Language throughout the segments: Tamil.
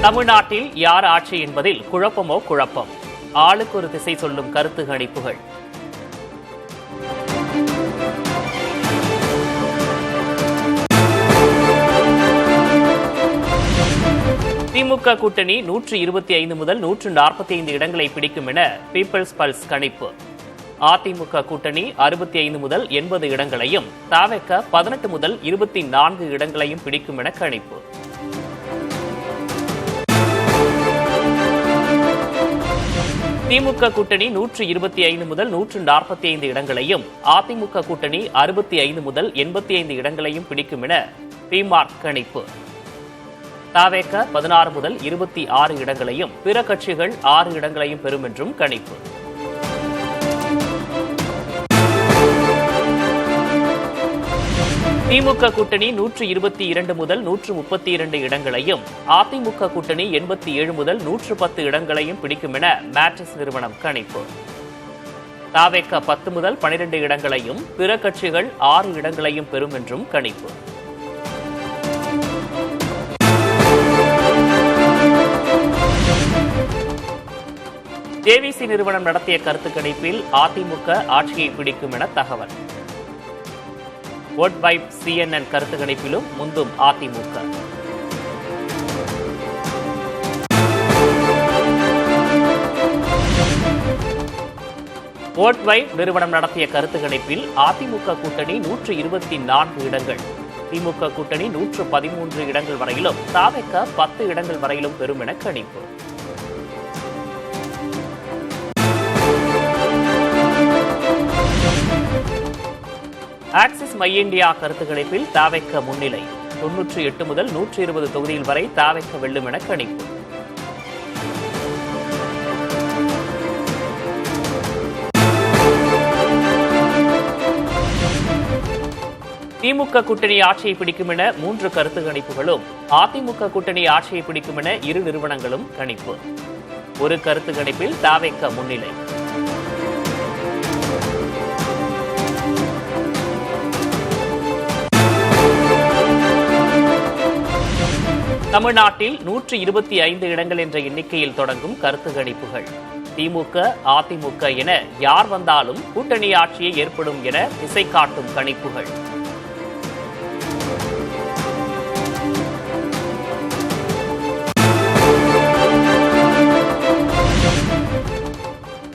தமிழ்நாட்டில் யார் ஆட்சி என்பதில் குழப்பமோ குழப்பம். ஆளுக்கு ஒரு திசை சொல்லும் கருத்து கணிப்புகள். திமுக கூட்டணி 125 முதல் 145 இடங்களை பிடிக்கும் என பீப்பிள்ஸ் பல்ஸ் கணிப்பு. அதிமுக கூட்டணி 65 முதல் 80 இடங்களையும், தவிக 18 முதல் 24 இடங்களையும் பிடிக்கும் என கணிப்பு. திமுக கூட்டணி 125 முதல் 145 இடங்களையும், அதிமுக கூட்டணி 65 முதல் 85 இடங்களையும் பிடிக்கும் என பிமார்க் கணிப்பு. தவிக 16 முதல் 26 இடங்களையும், பிற கட்சிகள் 6 இடங்களையும் பெறும் என்றும் கணிப்பு. திமுக கூட்டணி 122 முதல் 132 இடங்களையும், அதிமுக கூட்டணி 87 முதல் 110 இடங்களையும் பிடிக்கும் என மேட்ரிக்ஸ் நிறுவனம் கணிப்பு. தவிக 10 முதல் 12 இடங்களையும், பிற கட்சிகள் 6 இடங்களையும் பெறும் என்றும் கணிப்பு. ஜேவிசி நிறுவனம் நடத்திய கருத்து கணிப்பில் அதிமுக ஆட்சியை பிடிக்கும் என தகவல். வோட் பை CNN கருத்து கணிப்பிலும் முந்தும் அதிமுக. வோட் பை நிறுவனம் நடத்திய கருத்து கணிப்பில் அதிமுக கூட்டணி 124 இடங்கள், திமுக கூட்டணி 113 இடங்கள் வரையிலும், தவிக 10 இடங்கள் வரையிலும் பெறும் என கணிப்பு. ஆக்சிஸ் மை இந்தியா கருத்து கணிப்பில் தவிக முன்னிலை. 98 முதல் 120 தொகுதியில் வரை தவிக வெல்லும் என கணிப்பு. திமுக கூட்டணி ஆட்சியை பிடிக்கும் என 3 கருத்து கணிப்புகளும், அதிமுக கூட்டணி ஆட்சியை பிடிக்கும் என 2 நிறுவனங்களும் கணிப்பு. ஒரு கருத்து கணிப்பில் தவிக முன்னிலை. தமிழ்நாட்டில் 125 இடங்கள் என்ற எண்ணிக்கையில் தொடங்கும் கருத்து கணிப்புகள். திமுக, அதிமுக என யார் வந்தாலும் கூட்டணி ஆட்சியே ஏற்படும் என திசை காட்டும் கணிப்புகள்.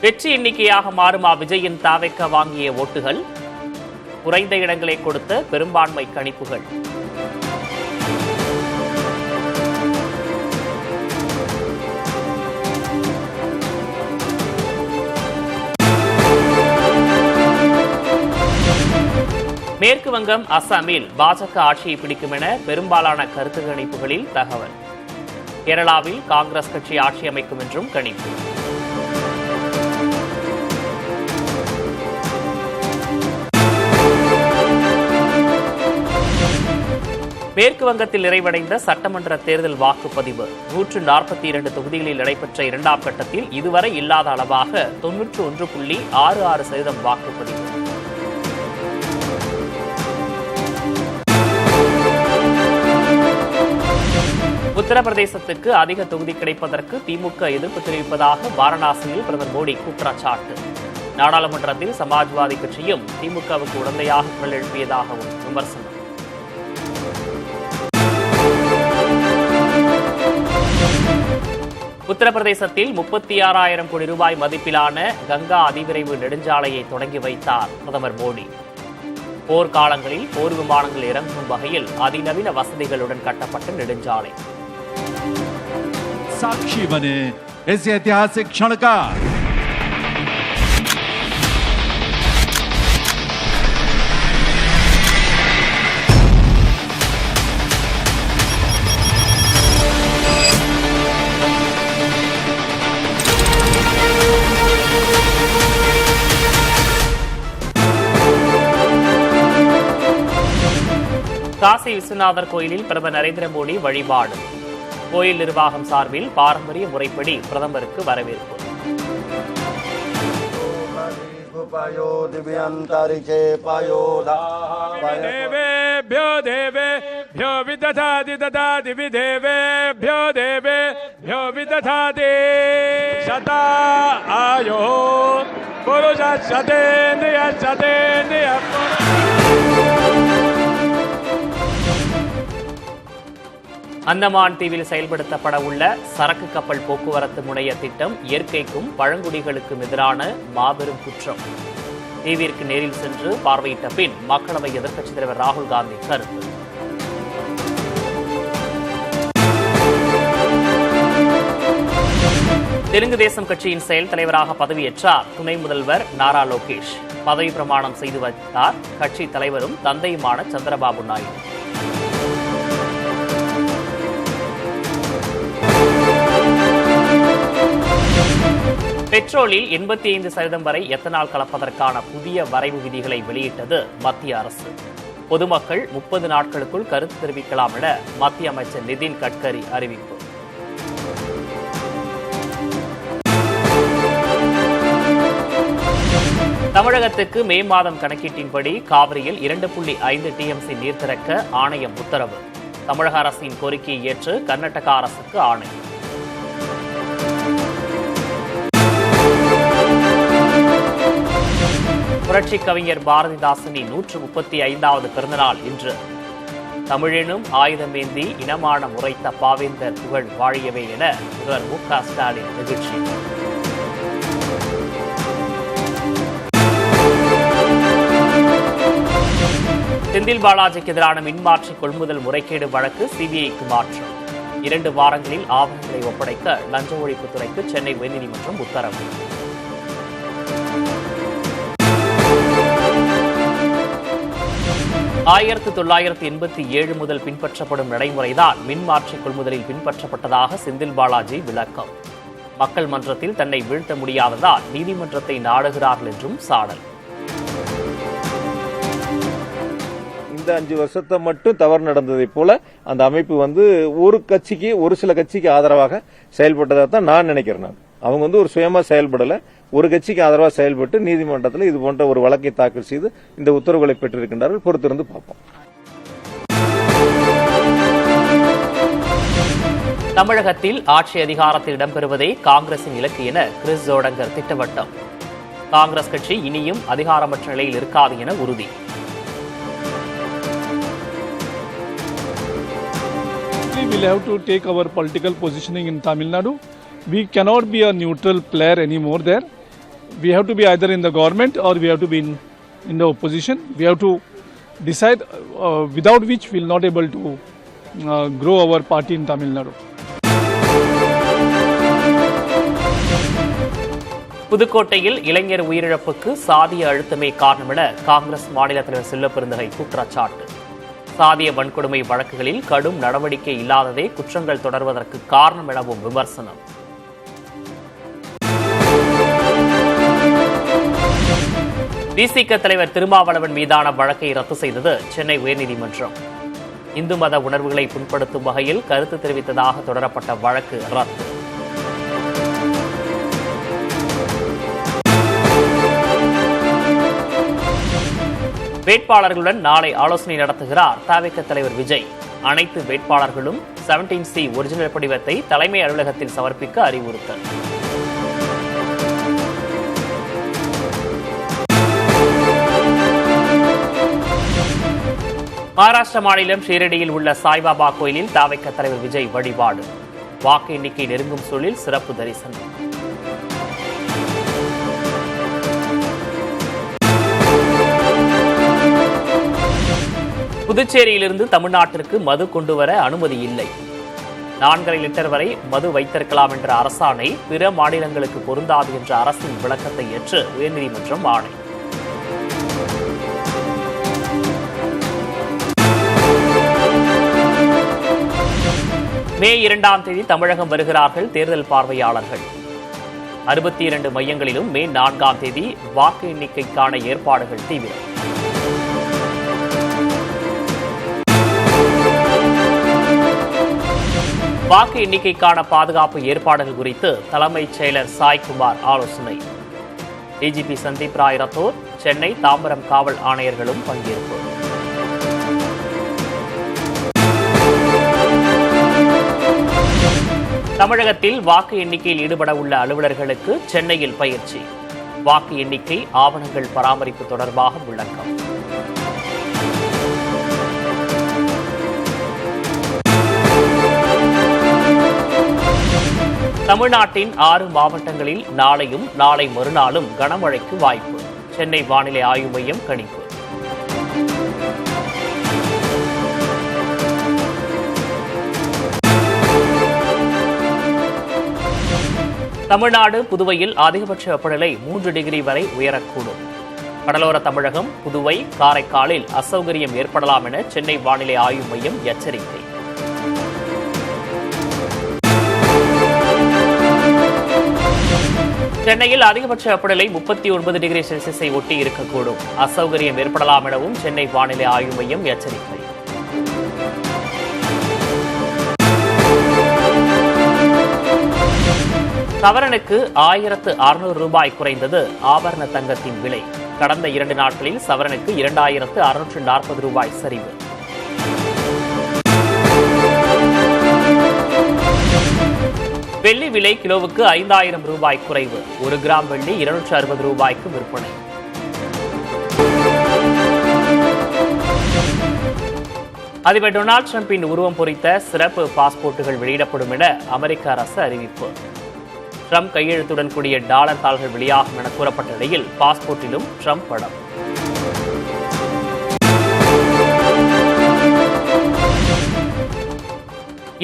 வெற்றி எண்ணிக்கையாக மாறுமா விஜயின் தவிக வாங்கிய ஓட்டுகள்? குறைந்த இடங்களை கொடுத்த பெரும்பான்மை கணிப்புகள். மேற்கு வங்கம், அசாமில் பாஜக ஆட்சியை பிடிக்கும் என பெரும்பாலான கருத்து கணிப்புகளில் தகவல். கேரளாவில் காங்கிரஸ் கட்சி ஆட்சி அமைக்கும் என்றும் கணிப்பு. மேற்கு வங்கத்தில் நிறைவடைந்த சட்டமன்ற தேர்தல் வாக்குப்பதிவு 142 தொகுதிகளில் நடைபெற்ற 2ஆம் கட்டத்தில் இதுவரை இல்லாத அளவாக 91.66% வாக்குப்பதிவு. உத்தரப்பிரதேசத்துக்கு அதிக தொகுதி கிடைப்பதற்கு திமுக எதிர்ப்பு தெரிவிப்பதாக வாரணாசியில் பிரதமர் மோடி குற்றச்சாட்டு. நாடாளுமன்றத்தில் சமாஜ்வாதி கட்சியும் திமுகவுக்கு உடந்தையாக குரல் எழுப்பியதாகவும் விமர்சனம். உத்தரப்பிரதேசத்தில் 36,000 கோடி ரூபாய் மதிப்பிலான கங்கா அதிவிரைவு நெடுஞ்சாலையை தொடங்கி வைத்தார் பிரதமர் மோடி. போர்க்காலங்களில் போர் விமானங்கள் இறங்கும் வகையில் அதிநவீன வசதிகளுடன் கட்டப்பட்ட நெடுஞ்சாலை. साक्षी बने इस ऐतिहासिक क्षण का। காசி விஸ்வநாதர் கோயிலில் பிரதமர் நரேந்திர மோடி வழிபாடு. கோயில் நிர்வாகம் சார்பில் பாரம்பரிய முறைப்படி பிரதமருக்கு வரவேற்பு. देवेभ्यो देवेभ्यो विदधाति ददाति विदेवेभ्यो देवेभ्यो विदधाति शता आयो पुरुष शतेन्द्रिय शतेन्द्रिय அந்தமான் தீவில் செயல்படுத்தப்பட உள்ள சரக்கு கப்பல் போக்குவரத்து முனைய திட்டம் இயற்கைக்கும் பழங்குடிகளுக்கும் எதிரான மாபெரும் குற்றம். தீவிற்கு நேரில் சென்று பார்வையிட்ட பின் மக்களவை எதிர்க்கட்சித் தலைவர் ராகுல் காந்தி கருத்து. தெலுங்கு தேசம் கட்சியின் செயல் தலைவராக பதவியேற்றார் துணை முதல்வர் நாரா லோகேஷ். பதவி பிரமாணம் செய்து வைத்தார் கட்சி தலைவரும் தந்தையுமான சந்திரபாபு நாயுடு. பெட்ரோலில் 85% வரை எத்தனால் கலப்பதற்கான புதிய வரைவு விதிகளை வெளியிட்டது மத்திய அரசு. பொதுமக்கள் 30 நாட்களுக்குள் கருத்து தெரிவிக்கலாம் என மத்திய அமைச்சர் நிதின் கட்கரி அறிவிப்பு. தமிழகத்துக்கு மே மாதம் கணக்கீட்டின்படி காவிரியில் 2.5 TMC நீர் திறக்க ஆணையம் உத்தரவு. தமிழக அரசின் கோரிக்கையை ஏற்று கர்நாடக அரசுக்கு ஆணை. புரட்சி கவிஞர் பாரதிதாசனின் 135வது பிறந்தநாள் இன்று. தமிழெனும் ஆயுதமேந்தி இனமானம் உரைத்த பாவேந்தர் புகழ் வாழியவே என முதல்வர் மு.க. ஸ்டாலின் நிகழ்ச்சி. செந்தில் பாலாஜிக்கு எதிரான மின்மாற்றி கொள்முதல் முறைகேடு வழக்கு சிபிஐக்கு மாற்றம். 2 வாரங்களில் ஆவணங்களை ஒப்படைக்க லஞ்ச ஒழிப்புத்துறைக்கு சென்னை உயர்நீதிமன்றம் உத்தரவு. ஆயிரத்து 1987 முதல் பின்பற்றப்படும் நடைமுறைதான் மின்மாற்றி கொள்முதலில் பின்பற்றப்பட்டதாக செந்தில் பாலாஜி விளக்கம். மக்கள் மன்றத்தில் தன்னை வீழ்த்த முடியாததால் நீதிமன்றத்தை நாடுகிறார்கள் என்றும் சாடல். இந்த 5 வருஷத்தை மட்டும் தவறு நடந்ததை போல அந்த அமைப்பு ஒரு சில கட்சிக்கு ஆதரவாக செயல்பட்டதாக தான் நான் நினைக்கிறேன். அவங்க ஒரு சுயமா செயல்படல, ஒரு கட்சிக்கு ஆதரவாக செயல்பட்டு நீதிமன்றத்தில் இது போன்ற ஒரு வழக்கை தாக்கல் செய்து இந்த உத்தரவுகளை பெற்றிருக்கின்றார்கள். பொறுத்திருந்து பார்ப்போம். தமிழகத்தில் ஆட்சி அதிகாரத்தில் இடம்பெறுவதே காங்கிரசின் இலக்கு என கிறிஸ் ஜோடங்கர் திட்டவட்டம். காங்கிரஸ் கட்சி இனியும் அதிகாரமற்ற நிலையில் இருக்காது என உறுதி. We will have to take our political positioning in Tamil Nadu. We cannot be a neutral player anymore there. We have to be either in the government or we have to be in the opposition. We have to decide without which we will not able to grow our party in Tamil Nadu. புதுக்கோட்டையில் இளைஞர் உயிரிழப்புக்கு சாதிய அழுத்தமே காரணம் என காங்கிரஸ் மாநில தலைவர் செல்லப்பெருந்தகை குற்றச்சாட்டு. சாதிய வன்கொடுமை வழக்குகளில் கடும் நடவடிக்கை இல்லாததே குற்றங்கள் தொடர்வதற்கு காரணம் எனவும் விமர்சனம். விசிக தலைவர் திருமாவளவன் மீதான வழக்கை ரத்து செய்தது சென்னை உயர்நீதிமன்றம். இந்து மத உணர்வுகளை புண்படுத்தும் வகையில் கருத்து தெரிவித்ததாக தொடரப்பட்ட வழக்கு ரத்து. வேட்பாளர்களுடன் நாளை ஆலோசனை நடத்துகிறார் தவிக தலைவர் விஜய். அனைத்து வேட்பாளர்களும் 17C ஒரிஜினல் படிவத்தை தலைமை அலுவலகத்தில் சமர்ப்பிக்க அறிவுறுத்தல். மகாராஷ்டிர மாநிலம் ஷீரடியில் உள்ள சாய்பாபா கோயிலில் தவிக தலைவர் விஜய் வழிபாடு. வாக்கு எண்ணிக்கை நெருங்கும் சூழலில் சிறப்பு தரிசனம். புதுச்சேரியிலிருந்து தமிழ்நாட்டிற்கு மது கொண்டுவர அனுமதி இல்லை. 4.5 லிட்டர் வரை மது வைத்திருக்கலாம் என்ற அரசாணை பிற மாநிலங்களுக்கு பொருந்தாது என்ற அரசின் விளக்கத்தை ஏற்று உயர்நீதிமன்றம் ஆணை. மே 2ஆம் தேதி தமிழகம் வருகிறார்கள் தேர்தல் பார்வையாளர்கள். 62 மையங்களிலும் மே 4ஆம் தேதி வாக்கு எண்ணிக்கைக்கான ஏற்பாடுகள் தீவிரம். வாக்கு எண்ணிக்கைக்கான பாதுகாப்பு ஏற்பாடுகள் குறித்து தலைமைச் செயலர் சாய்குமார் ஆலோசனை. டிஜிபி சந்தீப் ராய் ரத்தோர், சென்னை தாம்பரம் காவல் ஆணையர்களும் பங்கேற்பு. தமிழகத்தில் வாக்கு எண்ணிக்கையில் ஈடுபட உள்ள அலுவலர்களுக்கு சென்னையில் பயிற்சி. வாக்கு எண்ணிக்கை ஆவணங்கள் பராமரிப்பு தொடர்பாக விளக்கம். தமிழ்நாட்டின் 6 மாவட்டங்களில் நாளையும் நாளை மறுநாளும் கனமழைக்கு வாய்ப்பு. சென்னை வானிலை ஆய்வு மையம் கணிப்பு. தமிழ்நாடு, புதுவையில் அதிகபட்ச வெப்பநிலை 3 டிகிரி வரை உயரக்கூடும். கடலோர தமிழகம், புதுவை, காரைக்காலில் அசௌகரியம் ஏற்படலாம் என சென்னை வானிலை ஆய்வு மையம் எச்சரிக்கை. சென்னையில் அதிகபட்ச வெப்பநிலை 39 டிகிரி செல்சியஸை ஒட்டி இருக்கக்கூடும். அசௌகரியம் ஏற்படலாம் எனவும் சென்னை வானிலை ஆய்வு மையம் எச்சரிக்கை. சவரனுக்கு 1600 ரூபாய் குறைந்தது ஆபரண தங்கத்தின் விலை. கடந்த 2 நாட்களில் சவரனுக்கு 2640 ரூபாய் சரிவு. வெள்ளி விலை கிலோவுக்கு 5000 ரூபாய் குறைவு. 1 கிராம் வெள்ளி 260 ரூபாய்க்கு விற்பனை. அதிபர் டொனால்டு டிரம்பின் உருவம் பொறித்த சிறப்பு பாஸ்போர்ட்டுகள் வெளியிடப்படும் என அமெரிக்க அரசு அறிவிப்பு. டிரம்ப் கையெழுத்துடன் கூடிய டாலர் தாள்கள் வெளியாகும் என கூறப்பட்ட நிலையில் பாஸ்போர்ட்டிலும் டிரம்ப் படம்.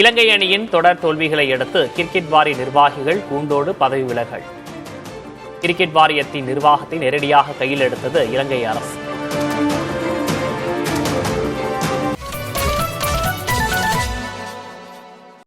இலங்கை அணியின் தொடர் தோல்விகளை அடுத்து கிரிக்கெட் வாரிய நிர்வாகிகள் கூண்டோடு பதவி விலகல். கிரிக்கெட் வாரியத்தின் நிர்வாகத்தை நேரடியாக கையில் எடுத்தது இலங்கை அரசு.